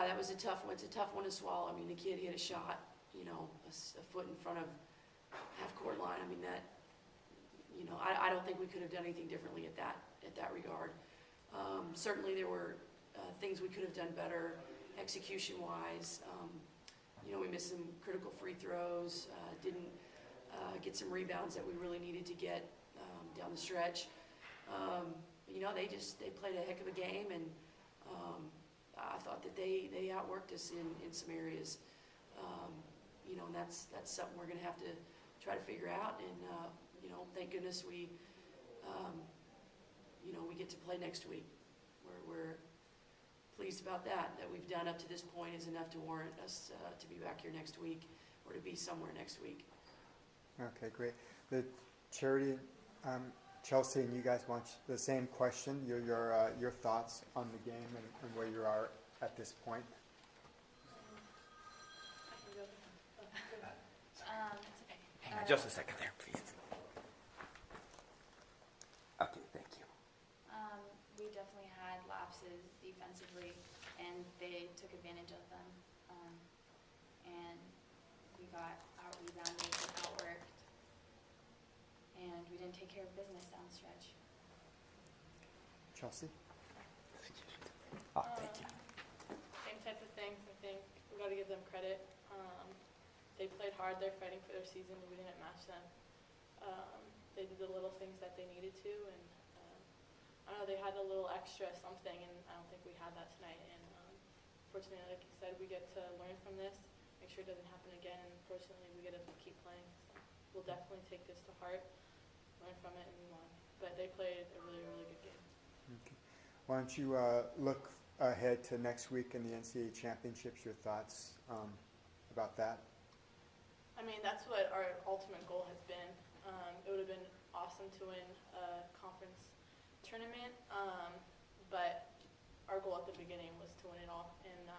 that was a tough one. It's a tough one to swallow. I mean, the kid hit a shot, a foot in front of half-court line. I mean, that, I don't think we could have done anything differently at that regard. Certainly there were things we could have done better execution-wise. We missed some critical free throws, didn't get some rebounds that we really needed to get down the stretch. They played a heck of a game, and I thought that they outworked us in some areas. And that's something we're going to have to try to figure out. And thank goodness we get to play next week. We're pleased about that we've done up to this point is enough to warrant us to be back here next week or to be somewhere next week. Okay, great. The charity, Chelsea, and you guys want the same question, your thoughts on the game and where you are at this point. Hang on just a second there, please. Okay, thank you. We definitely had lapses defensively, and they took advantage of them. And we got out-rebounded and outworked, and we didn't take care of business down the stretch. Chelsea? Oh, thank you. Same type of things. I think we got to give them credit. They played hard. They're fighting for their season. We didn't match them. They did the little things that they needed to, and I don't know, they had a little extra something, and I don't think we had that tonight. And fortunately, like you said, we get to learn from this, make sure it doesn't happen again, and fortunately, we get to keep playing. So we'll definitely take this to heart, learn from it, and move on. But they played a really, really good game. Okay. Why don't you look ahead to next week in the NCAA Championships, your thoughts about that? I mean, that's what our ultimate goal has been. It would have been awesome to win a conference tournament, but our goal at the beginning was to win it all. And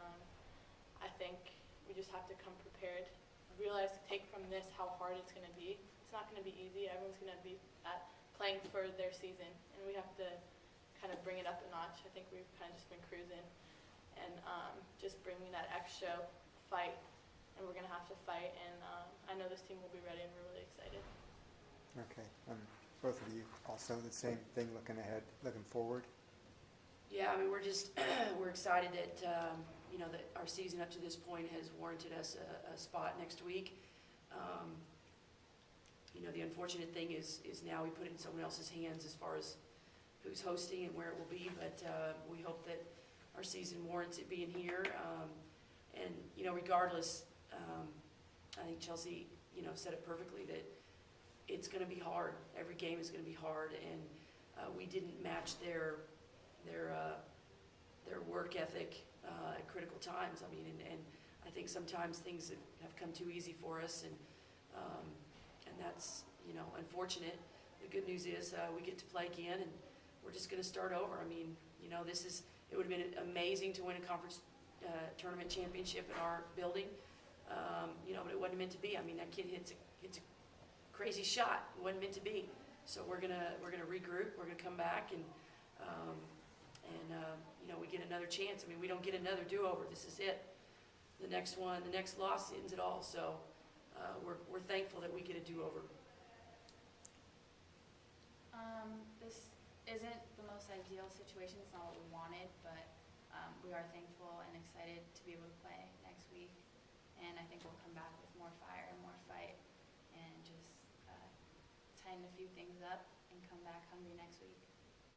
I think we just have to come prepared, realize to take from this how hard it's going to be. It's not going to be easy. Everyone's going to be playing for their season, and we have to kind of bring it up a notch. I think we've kind of just been cruising, and just bringing that extra fight. And we're going to have to fight, and I know this team will be ready, and we're really excited. Okay. Both of you also the same thing, looking ahead, looking forward? Yeah, I mean, we're excited that, that our season up to this point has warranted us a spot next week. The unfortunate thing is now we put it in someone else's hands as far as who's hosting and where it will be, but we hope that our season warrants it being here. And, regardless, I think Chelsea, said it perfectly that it's going to be hard. Every game is going to be hard, and we didn't match their work ethic at critical times. I mean, and I think sometimes things have come too easy for us, and that's unfortunate. The good news is we get to play again, and we're just going to start over. I mean, it would have been amazing to win a conference tournament championship in our building, but it wasn't meant to be. I mean, that kid hits a crazy shot. It wasn't meant to be. So we're gonna regroup. We're gonna come back, and we get another chance. I mean, we don't get another do-over. This is it. The next loss ends it all. So we're thankful that we get a do-over. This isn't the most ideal situation. It's not what we wanted, but we are thankful and excited to be able to play next week. And I think we'll come back with more fire and more fight, and just tighten a few things up and come back hungry next week.